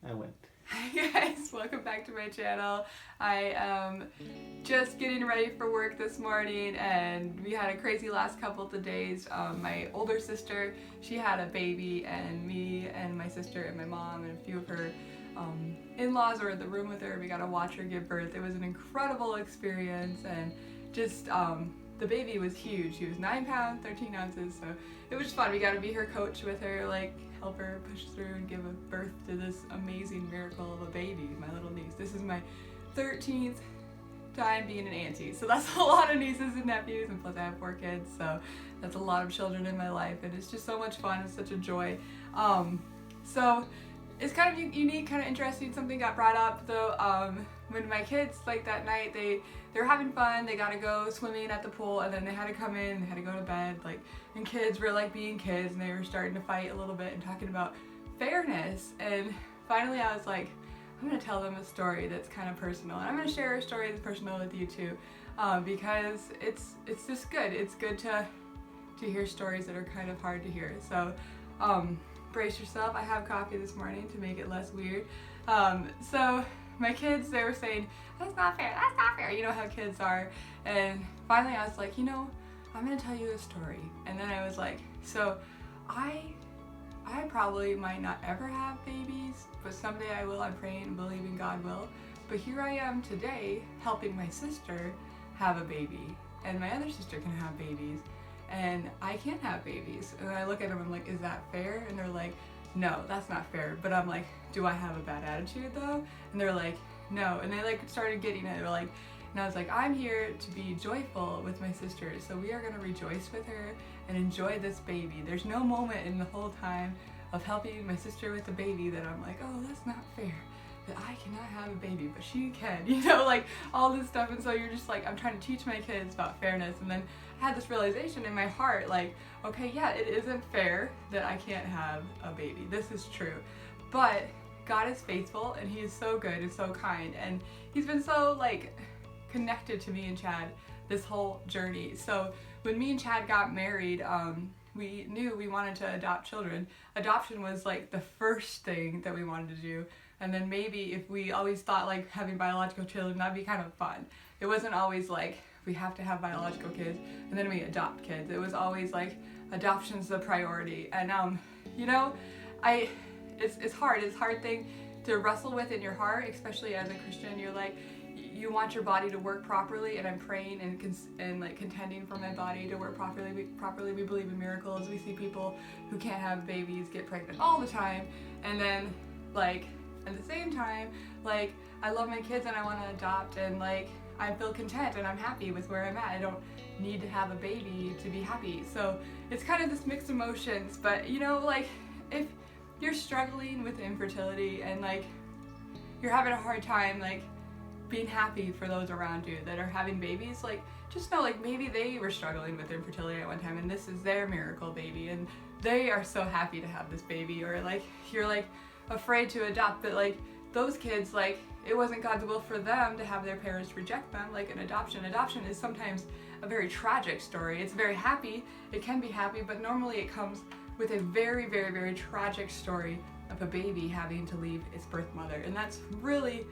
I went. Hi guys, welcome back to my channel. I am just getting ready for work this morning and we had a crazy last couple of days. My older sister, she had a baby, and me and my sister and my mom and a few of her in-laws were in the room with her. We got to watch her give birth. It was an incredible experience, and just the baby was huge. She was 9 pounds, 13 ounces, so it was just fun. We got to be her coach with her, like help her push through and give a birth to this amazing miracle of a baby, my little niece. This is my 13th time being an auntie, so that's a lot of nieces and nephews, and plus I have 4 kids, so that's a lot of children in my life, and it's just so much fun. It's such a joy. So it's kind of unique, kind of interesting. Something got brought up though, when my kids, like that night, they were having fun. They got to go swimming at the pool, and then they had to come in, they had to go to bed, like, and kids were like being kids, and they were starting to fight a little bit and talking about fairness. And finally I was like, I'm gonna tell them a story that's kind of personal, and I'm gonna share a story that's personal with you too, because it's just good. It's good to hear stories that are kind of hard to hear. So brace yourself. I have coffee this morning to make it less weird. So my kids, they were saying, that's not fair, that's not fair. You know how kids are. And finally I was like, you know, I'm gonna tell you a story. And then I was like, so I probably might not ever have babies, but someday I will. I'm praying and believing God will. But here I am today helping my sister have a baby, and my other sister can have babies, and I can't have babies. And I look at them, I'm like, is that fair? And they're like, no, that's not fair. But I'm like, do I have a bad attitude though? And they're like, no. And they like started getting it. They're like, and I was like, I'm here to be joyful with my sister, so we are gonna rejoice with her and enjoy this baby. There's no moment in the whole time of helping my sister with the baby that I'm like, oh, that's not fair, that I cannot have a baby, but she can, you know, like all this stuff. And so you're just like, I'm trying to teach my kids about fairness. And then I had this realization in my heart, like, okay, yeah, it isn't fair that I can't have a baby. This is true. But God is faithful, and He is so good and so kind, and He's been so like connected to me and Chad this whole journey. So when me and Chad got married, we knew we wanted to adopt children. Adoption was like the first thing that we wanted to do, and then maybe if we always thought like having biological children, that'd be kind of fun. It wasn't always like we have to have biological kids and then we adopt kids. It was always like adoption's the priority. And you know, it's hard. It's a hard thing to wrestle with in your heart, especially as a Christian. You're like, you want your body to work properly, and I'm praying and like contending for my body to work properly. We believe in miracles. We see people who can't have babies get pregnant all the time, and then like at the same time, like I love my kids and I want to adopt, and like I feel content and I'm happy with where I'm at. I don't need to have a baby to be happy. So it's kind of this mixed emotions. But you know, like if you're struggling with infertility and like you're having a hard time like being happy for those around you that are having babies, like just know like maybe they were struggling with infertility at one time and this is their miracle baby and they are so happy to have this baby. Or like you're like afraid to adopt, but like those kids, like it wasn't God's will for them to have their parents reject them. Like an adoption is sometimes a very tragic story. It's very happy, it can be happy, but normally it comes with a very, very, very tragic story of a baby having to leave its birth mother. And that's really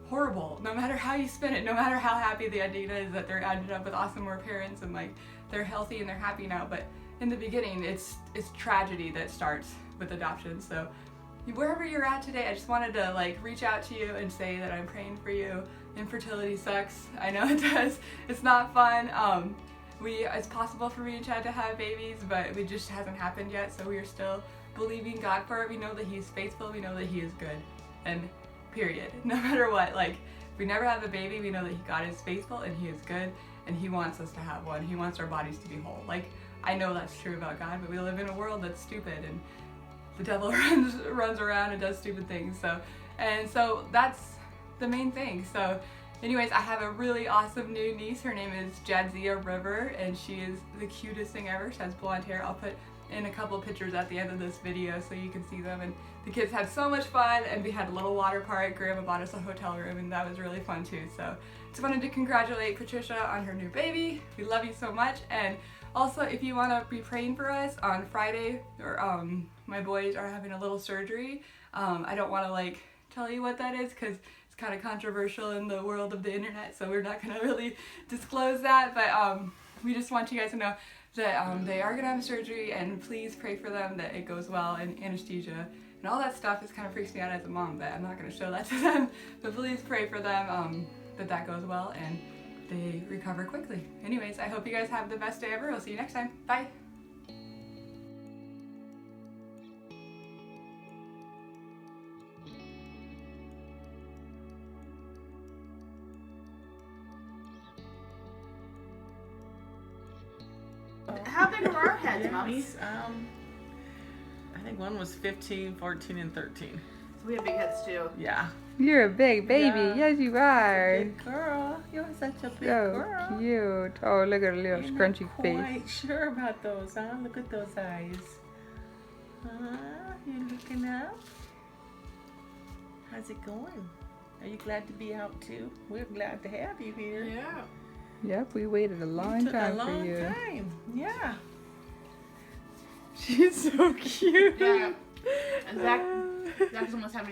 horrible, no matter how you spin it, no matter how happy the idea is that they're ended up with awesome more parents and like they're healthy and they're happy now. But in the beginning, it's tragedy that starts with adoption. So wherever you're at today, I just wanted to like reach out to you and say that I'm praying for you. Infertility sucks. I know it does. It's not fun. It's possible for me and Chad to have babies, but it just hasn't happened yet. So we are still believing God for it. We know that He's faithful. We know that He is good. And period. No matter what, like if we never have a baby, we know that God is faithful and He is good and He wants us to have one. He wants our bodies to be whole. Like I know that's true about God, but we live in a world that's stupid and the devil runs around and does stupid things. So that's the main thing. So anyways, I have a really awesome new niece. Her name is Jadzia River, and she is the cutest thing ever. She has blonde hair. I'll put in a couple of pictures at the end of this video so you can see them. And the kids had so much fun, and we had a little water park. Grandma bought us a hotel room, and that was really fun too. So just wanted to congratulate Patricia on her new baby. We love you so much. And also, if you want to be praying for us on Friday, or my boys are having a little surgery I don't want to like tell you what that is because it's kind of controversial in the world of the internet, so we're not going to really disclose that, but we just want you guys to know that they are going to have surgery, and please pray for them that it goes well, and anesthesia and all that stuff. It kind of freaks me out as a mom, but I'm not going to show that to them, but please pray for them that goes well and they recover quickly. Anyways, I hope you guys have the best day ever. We'll see you next time. Bye. How big are our heads, Mommy? I think one was 15, 14, and 13. So we have big heads too. Yeah. You're a big baby. Yeah. Yes, you are. Big girl. You're such a big So girl. cute. Oh, look at her little You're scrunchy not face. quite sure about those, huh? Look at those eyes. You looking up? How's it going? Are you glad to be out too? We're glad to have you here. Yeah. Yep, we waited a long Took time a long for you. time. Yeah. She's so cute. Yeah. And Zach's almost having